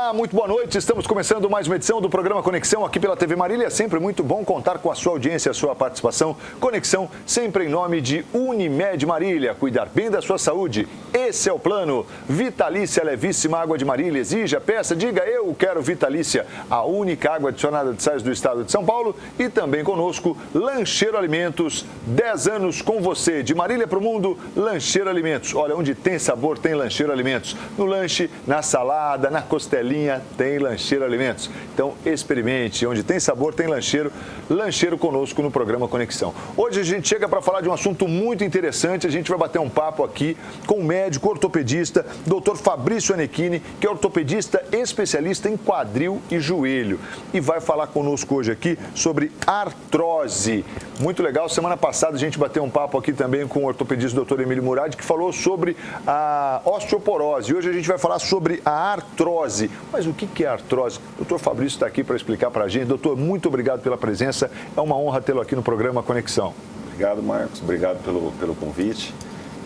Olá, muito boa noite. Estamos começando mais uma edição do programa Conexão aqui pela TV Marília. É sempre muito bom contar com a sua audiência, a sua participação. Conexão sempre em nome de Unimed Marília. Cuidar bem da sua saúde. Esse é o plano. Vitalícia Levíssima Água de Marília. Exija, peça, diga eu quero Vitalícia. A única água adicionada de sais do estado de São Paulo. E também conosco, Lancheiro Alimentos. 10 anos com você. De Marília para o mundo, Lancheiro Alimentos. Olha, onde tem sabor, tem Lancheiro Alimentos. No lanche, na salada, na costelinha, tem Lancheiro Alimentos. Então, experimente. Onde tem sabor, tem lancheiro. Lancheiro conosco no programa Conexão. Hoje a gente chega para falar de um assunto muito interessante. A gente vai bater um papo aqui com o médico ortopedista, Dr. Fabrício Anecchini, que é ortopedista especialista em quadril e joelho. E vai falar conosco hoje aqui sobre artrose. Muito legal. Semana passada a gente bateu um papo aqui também com o ortopedista Dr. Emílio Murad, que falou sobre a osteoporose. E hoje a gente vai falar sobre a artrose. Mas o que é artrose? O doutor Fabrício está aqui para explicar para a gente. Doutor, muito obrigado pela presença. É uma honra tê-lo aqui no programa Conexão. Obrigado, Marcos. Obrigado pelo convite.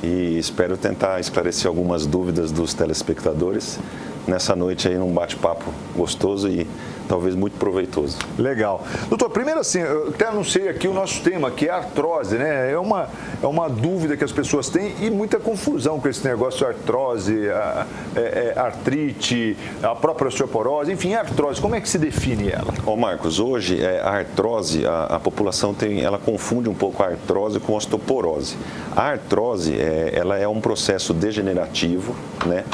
E espero tentar esclarecer algumas dúvidas dos telespectadores nessa noite aí, num bate-papo gostoso e talvez muito proveitoso. Legal. Doutor, primeiro assim, eu até anunciei aqui o nosso tema, que é artrose, né? É uma dúvida que as pessoas têm e muita confusão com esse negócio de artrose, artrite, a própria osteoporose, enfim, artrose. Como é que se define ela? Ô Marcos, hoje a artrose, a população ela confunde um pouco a artrose com a osteoporose. A artrose, ela é um processo degenerativo, né?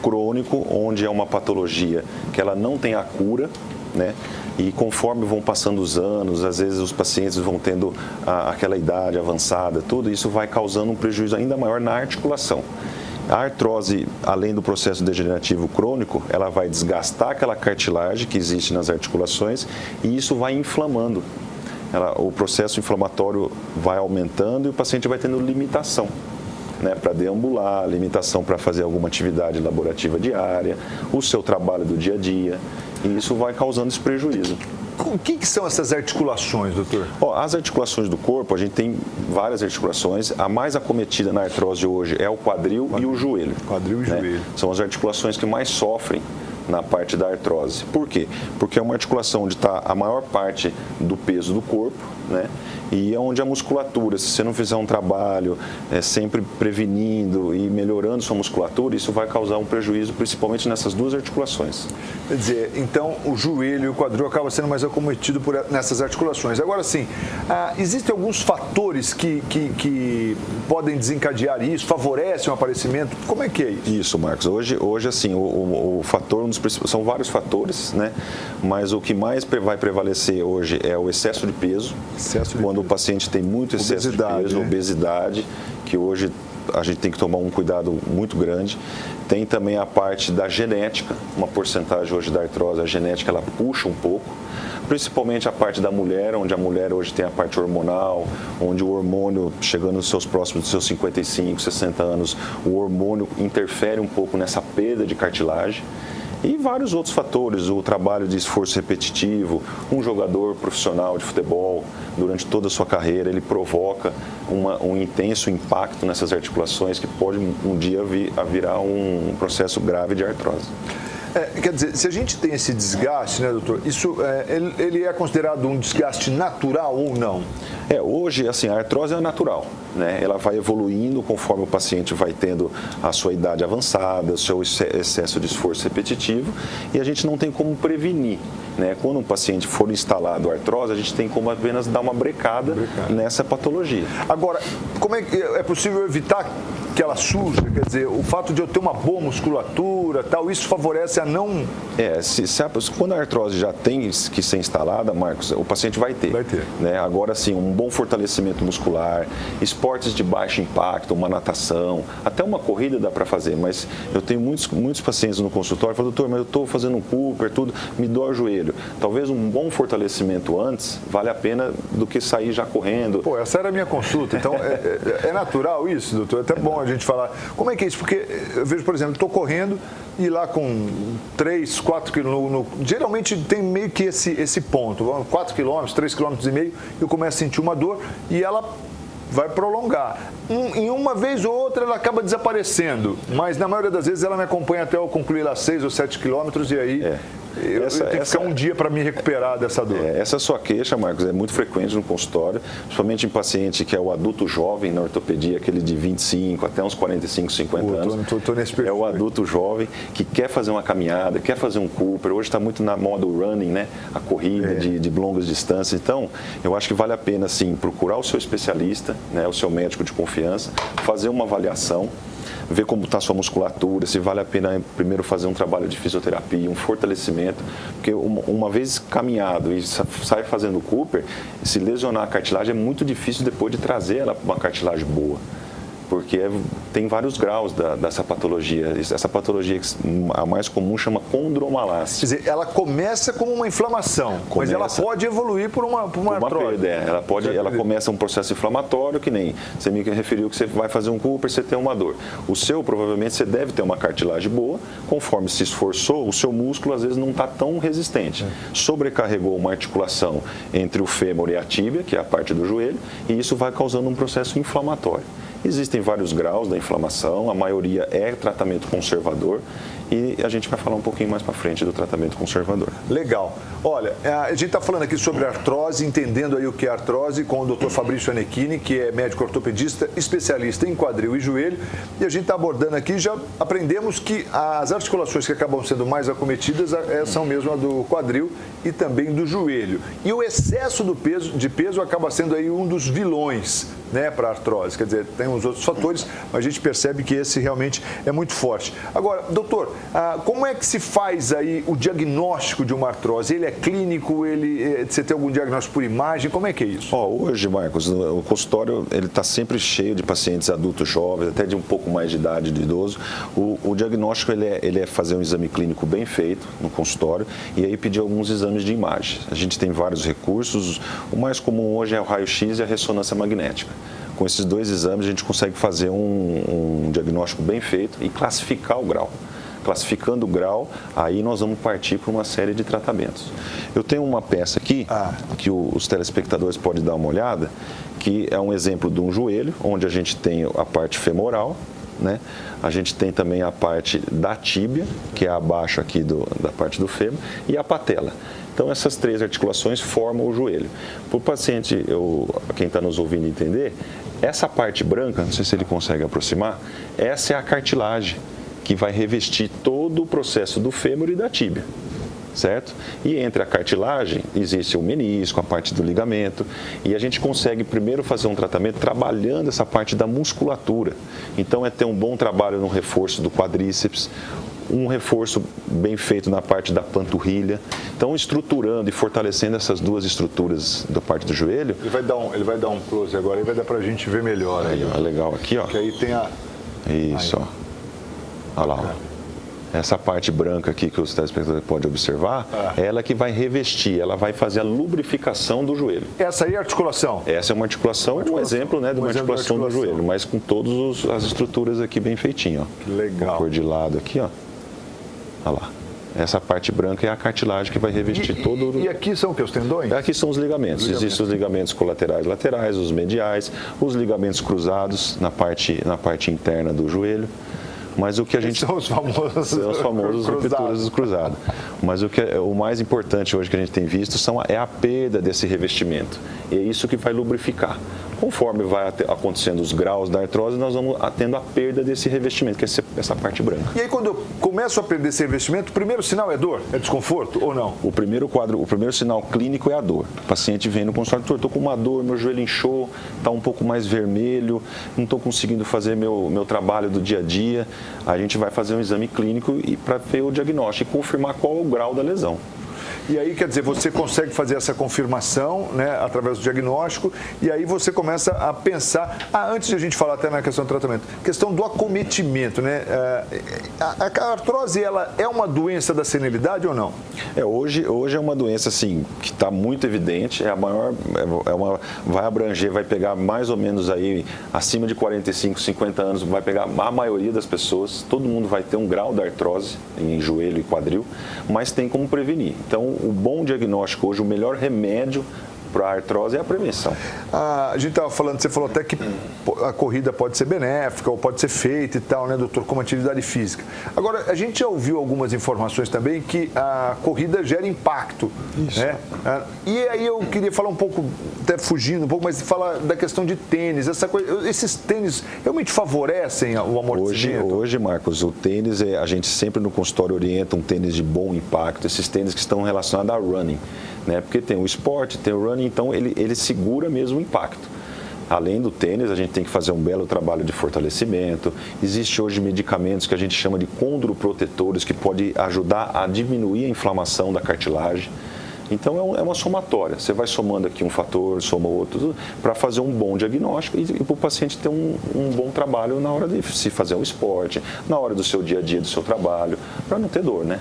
Crônico, onde é uma patologia que ela não tem a cura, né? E conforme vão passando os anos, às vezes os pacientes vão tendo aquela idade avançada, tudo isso vai causando um prejuízo ainda maior na articulação. A artrose, além do processo degenerativo crônico, ela vai desgastar aquela cartilagem que existe nas articulações e isso vai inflamando. O processo inflamatório vai aumentando e o paciente vai tendo limitação, né, para deambular, limitação para fazer alguma atividade laborativa diária, o seu trabalho do dia a dia, e isso vai causando esse prejuízo. O que são essas articulações, doutor? As articulações do corpo, a gente tem várias articulações. A mais acometida na artrose hoje é o quadril e o joelho. Quadril e joelho. São as articulações que mais sofrem na parte da artrose. Por quê? Porque é uma articulação onde está a maior parte do peso do corpo, né? E é onde a musculatura, se você não fizer um trabalho sempre prevenindo e melhorando sua musculatura, isso vai causar um prejuízo, principalmente nessas duas articulações. Quer dizer, então o joelho e o quadril acabam sendo mais acometidos nessas articulações. Agora sim, existem alguns fatores que podem desencadear isso, favorecem o aparecimento? Como é que é isso? Isso, Marcos. Hoje assim, o fator, são vários fatores, né? Mas o que mais vai prevalecer hoje é o excesso de peso. Quando o paciente tem muito excesso de peso, obesidade, que hoje a gente tem que tomar um cuidado muito grande. Tem também a parte da genética, uma porcentagem hoje da artrose, a genética ela puxa um pouco, principalmente a parte da mulher, onde a mulher hoje tem a parte hormonal, onde o hormônio, chegando nos seus próximos dos seus 55, 60 anos, o hormônio interfere um pouco nessa perda de cartilagem. E vários outros fatores, o trabalho de esforço repetitivo, um jogador profissional de futebol, durante toda a sua carreira, ele provoca um intenso impacto nessas articulações que pode um dia virar um processo grave de artrose. Quer dizer, se a gente tem esse desgaste, né, doutor, isso ele é considerado um desgaste natural ou não? Hoje, assim, a artrose é natural, né? Ela vai evoluindo conforme o paciente vai tendo a sua idade avançada, o seu excesso de esforço repetitivo, e a gente não tem como prevenir, né? Quando um paciente for instalado artrose, a gente tem como apenas dar uma brecada nessa patologia. Agora, como é possível evitar que ela surja? Quer dizer, o fato de eu ter uma boa musculatura, tal, isso favorece a não... Quando a artrose já tem que ser instalada, Marcos, o paciente vai ter. Né? Agora sim, um bom fortalecimento muscular, esportes de baixo impacto, uma natação, até uma corrida dá para fazer, mas eu tenho muitos pacientes no consultório que falam, doutor, mas eu estou fazendo um Cooper, tudo, me dói o joelho. Talvez um bom fortalecimento antes vale a pena do que sair já correndo. Essa era a minha consulta, então é natural isso, doutor? É até bom a gente falar. Como é que é isso? Porque eu vejo, por exemplo, estou correndo e lá com 3, 4 quilômetros, geralmente tem meio que esse ponto, 4 quilômetros, 3,5 quilômetros, eu começo a sentir uma dor e ela vai prolongar. Em uma vez ou outra ela acaba desaparecendo, mas na maioria das vezes ela me acompanha até eu concluir lá 6 ou 7 quilômetros e aí eu tenho que ficar um dia para me recuperar dessa dor. Essa sua queixa, Marcos, é muito frequente no consultório, principalmente em paciente que é o adulto jovem na ortopedia, aquele de 25 até uns 45, 50 anos. Tô nesse perfil. É o adulto jovem que quer fazer uma caminhada, quer fazer um Cooper. Hoje está muito na moda o running, né? A corrida de longas distâncias. Então, eu acho que vale a pena, sim, procurar o seu especialista, né? O seu médico de confiança, fazer uma avaliação, ver como está a sua musculatura, se vale a pena primeiro fazer um trabalho de fisioterapia, um fortalecimento, porque uma vez caminhado e sai fazendo Cooper, se lesionar a cartilagem é muito difícil depois de trazer ela para uma cartilagem boa, porque tem vários graus dessa patologia. Essa patologia, a mais comum, chama condromalácia. Quer dizer, ela começa como uma inflamação, mas ela pode evoluir por uma artrose. Perda, ela começa um processo inflamatório, que nem você me referiu que você vai fazer um Cooper, você tem uma dor. O seu, provavelmente, você deve ter uma cartilagem boa, conforme se esforçou, o seu músculo, às vezes, não está tão resistente. Sobrecarregou uma articulação entre o fêmur e a tíbia, que é a parte do joelho, e isso vai causando um processo inflamatório. Existem vários graus da inflamação, a maioria é tratamento conservador e a gente vai falar um pouquinho mais para frente do tratamento conservador. Legal. Olha, a gente está falando aqui sobre artrose, entendendo aí o que é artrose, com o Dr. Fabrício Anecchini, que é médico ortopedista, especialista em quadril e joelho, e a gente está abordando aqui, já aprendemos que as articulações que acabam sendo mais acometidas são mesmo a do quadril e também do joelho. E o excesso de peso acaba sendo aí um dos vilões, né, para a artrose. Quer dizer, tem os outros fatores, mas a gente percebe que esse realmente é muito forte. Agora, doutor, como é que se faz aí o diagnóstico de uma artrose? Ele é clínico? Você tem algum diagnóstico por imagem? Como é que é isso? Hoje, Marcos, o consultório está sempre cheio de pacientes adultos jovens, até de um pouco mais de idade do idoso. O diagnóstico ele é fazer um exame clínico bem feito no consultório e aí pedir alguns exames de imagem. A gente tem vários recursos. O mais comum hoje é o raio-x e a ressonância magnética. Com esses dois exames, a gente consegue fazer um diagnóstico bem feito e classificar o grau. Classificando o grau, aí nós vamos partir para uma série de tratamentos. Eu tenho uma peça aqui, que os telespectadores podem dar uma olhada, que é um exemplo de um joelho, onde a gente tem a parte femoral, né? A gente tem também a parte da tíbia, que é abaixo aqui da parte do fêmur, e a patela. Então, essas três articulações formam o joelho. Para o paciente, quem está nos ouvindo entender, essa parte branca, não sei se ele consegue aproximar, essa é a cartilagem que vai revestir todo o processo do fêmur e da tíbia, certo? E entre a cartilagem existe o menisco, a parte do ligamento, e a gente consegue primeiro fazer um tratamento trabalhando essa parte da musculatura. Então, é ter um bom trabalho no reforço do quadríceps, um reforço bem feito na parte da panturrilha. Então, estruturando e fortalecendo essas duas estruturas da parte do joelho. Ele vai dar um close agora e vai dar pra gente ver melhor. Aí, ó. Legal, aqui, ó. Que aí tem a... Isso, aí. Ó. Olha lá, ó. Essa parte branca aqui que os telespectadores podem observar, é ela que vai revestir, ela vai fazer a lubrificação do joelho. Essa aí é a articulação? Essa é uma articulação, um exemplo, né, de uma articulação do joelho, mas com todas as estruturas aqui bem feitinho, ó. Que legal. Cor de lado aqui, ó. Olha lá. Essa parte branca é a cartilagem que vai revestir todo... E aqui são o que? Os tendões? Aqui são os ligamentos. Existem os ligamentos colaterais laterais, os mediais, os ligamentos cruzados na parte interna do joelho. Mas o que a gente... São os famosos rupturas cruzadas. Mas o mais importante hoje que a gente tem visto é a perda desse revestimento. E é isso que vai lubrificar. Conforme vai acontecendo os graus da artrose, nós vamos tendo a perda desse revestimento, que é essa parte branca. E aí, quando eu começo a perder esse revestimento, o primeiro sinal é dor? É desconforto ou não? O primeiro sinal clínico é a dor. O paciente vem no consultório, doutor, estou com uma dor, meu joelho inchou, está um pouco mais vermelho, não estou conseguindo fazer meu trabalho do dia a dia. A gente vai fazer um exame clínico para ver o diagnóstico e confirmar qual é o grau da lesão. E aí, quer dizer, você consegue fazer essa confirmação, né, através do diagnóstico, e aí você começa a pensar, antes de a gente falar até na questão do tratamento, questão do acometimento, né? A artrose, ela é uma doença da senilidade ou não? Hoje é uma doença, assim, que está muito evidente, vai abranger, vai pegar mais ou menos aí, acima de 45, 50 anos, vai pegar a maioria das pessoas, todo mundo vai ter um grau da artrose em joelho e quadril, mas tem como prevenir. Então, o bom diagnóstico hoje, o melhor remédio para a artrose é a prevenção. A gente estava falando, você falou até que a corrida pode ser benéfica ou pode ser feita e tal, né, doutor, como atividade física. Agora, a gente já ouviu algumas informações também que a corrida gera impacto. Isso. Né? E aí eu queria falar um pouco, até fugindo um pouco, mas falar da questão de tênis. Esses tênis realmente favorecem o amortecimento? Hoje, Marcos, o tênis, a gente sempre no consultório orienta um tênis de bom impacto, esses tênis que estão relacionados ao running, né? Porque tem o esporte, tem o running, então ele segura mesmo o impacto. Além do tênis, a gente tem que fazer um belo trabalho de fortalecimento. Existe hoje medicamentos que a gente chama de condroprotetores, que pode ajudar a diminuir a inflamação da cartilagem. Então, é uma somatória. Você vai somando aqui um fator, soma outro, para fazer um bom diagnóstico e para o paciente ter um bom trabalho na hora de se fazer um esporte, na hora do seu dia a dia, do seu trabalho, para não ter dor, né?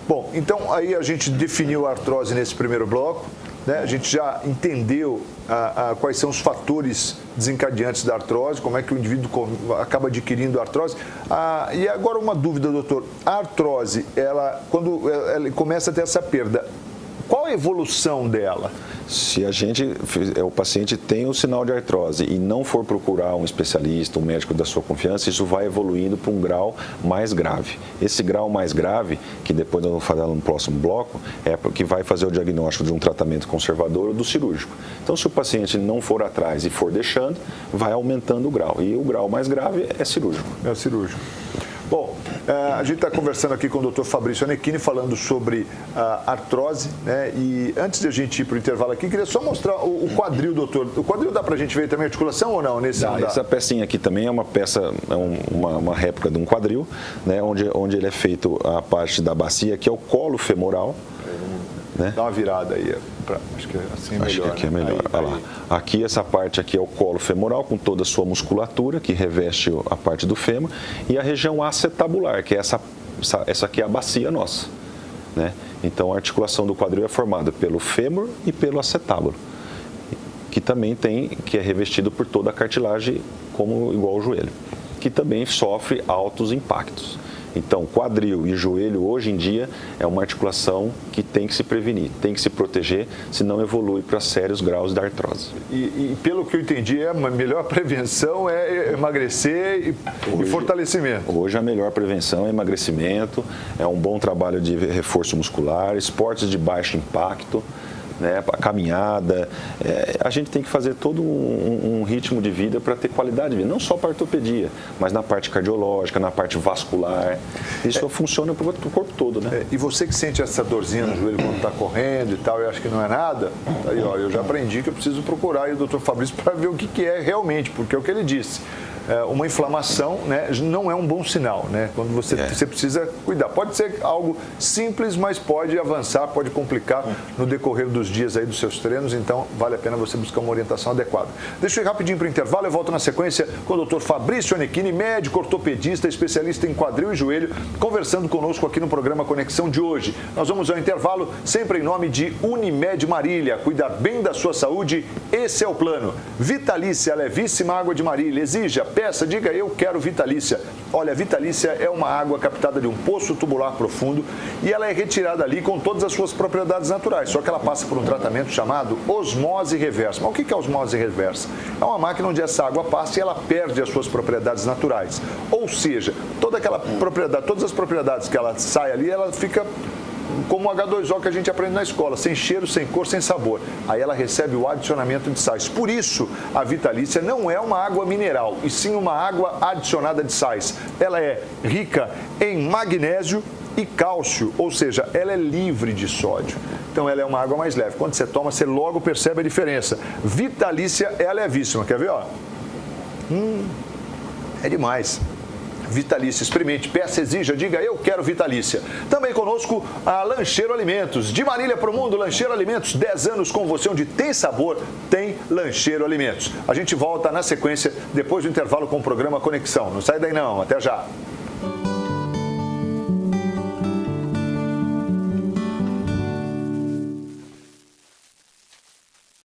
Bom, então aí a gente definiu a artrose nesse primeiro bloco, né? A gente já entendeu quais são os fatores desencadeantes da artrose, como é que o indivíduo acaba adquirindo a artrose. E agora uma dúvida, doutor. A artrose, quando ela começa a ter essa perda, qual a evolução dela? Se o paciente tem o sinal de artrose e não for procurar um especialista, um médico da sua confiança, isso vai evoluindo para um grau mais grave. Esse grau mais grave, que depois nós vamos falar no próximo bloco, é que vai fazer o diagnóstico de um tratamento conservador ou do cirúrgico. Então, se o paciente não for atrás e for deixando, vai aumentando o grau. E o grau mais grave é cirúrgico. É o cirúrgico. Bom, a gente está conversando aqui com o Dr. Fabrício Anecchini, falando sobre artrose, né? E antes de a gente ir para o intervalo aqui, queria só mostrar o quadril, doutor. O quadril dá para a gente ver também a articulação ou não? Essa pecinha aqui também é uma peça, uma réplica de um quadril, né? Onde ele é feito a parte da bacia, que é o colo femoral. Né? Dá uma virada aí, acho que assim é melhor. Acho que aqui é melhor. Aí, olha lá. Aqui, essa parte aqui é o colo femoral, com toda a sua musculatura, que reveste a parte do fêmur, e a região acetabular, que é essa aqui é a bacia nossa. Né? Então, a articulação do quadril é formada pelo fêmur e pelo acetábulo, que também que é revestido por toda a cartilagem, igual ao joelho, que também sofre altos impactos. Então, quadril e joelho, hoje em dia, é uma articulação que tem que se prevenir, tem que se proteger, senão evolui para sérios graus de artrose. E pelo que eu entendi, a melhor prevenção é emagrecer e fortalecimento. Hoje, a melhor prevenção é emagrecimento, é um bom trabalho de reforço muscular, esportes de baixo impacto, né, a caminhada. A gente tem que fazer todo um ritmo de vida para ter qualidade de vida, não só para a ortopedia, mas na parte cardiológica, na parte vascular. Isso funciona para o corpo todo, né? E você que sente essa dorzinha no joelho quando está correndo e tal, e acha que não é nada, aí, ó, eu já aprendi que eu preciso procurar aí o Dr. Fabrício para ver o que é realmente, porque é o que ele disse. Uma inflamação, né, não é um bom sinal, né? Quando você precisa cuidar. Pode ser algo simples, mas pode avançar, pode complicar no decorrer dos dias aí dos seus treinos, então vale a pena você buscar uma orientação adequada. Deixa eu ir rapidinho para o intervalo, eu volto na sequência com o Dr. Fabrício Anecchini, médico ortopedista, especialista em quadril e joelho, conversando conosco aqui no programa Conexão de hoje. Nós vamos ao intervalo, sempre em nome de Unimed Marília. Cuidar bem da sua saúde, esse é o plano. Vitalícia, levíssima água de Marília, exija, peça, diga eu quero Vitalícia. Olha, a Vitalícia é uma água captada de um poço tubular profundo e ela é retirada ali com todas as suas propriedades naturais, só que ela passa por um tratamento chamado osmose reversa. Mas o que é osmose reversa? É uma máquina onde essa água passa e ela perde as suas propriedades naturais. Ou seja, todas as propriedades que ela sai ali, ela fica como o H2O que a gente aprende na escola, sem cheiro, sem cor, sem sabor. Aí ela recebe o adicionamento de sais. Por isso, a Vitalícia não é uma água mineral, e sim uma água adicionada de sais. Ela é rica em magnésio e cálcio, ou seja, ela é livre de sódio. Então, ela é uma água mais leve. Quando você toma, você logo percebe a diferença. Vitalícia é levíssima. Quer ver, ó? É demais. Vitalícia, experimente, peça, exija, diga eu quero Vitalícia. Também conosco a Lancheiro Alimentos, de Marília para o mundo, Lancheiro Alimentos, 10 anos com você, onde tem sabor, tem Lancheiro Alimentos. A gente volta na sequência, depois do intervalo com o programa Conexão. Não sai daí não, até já.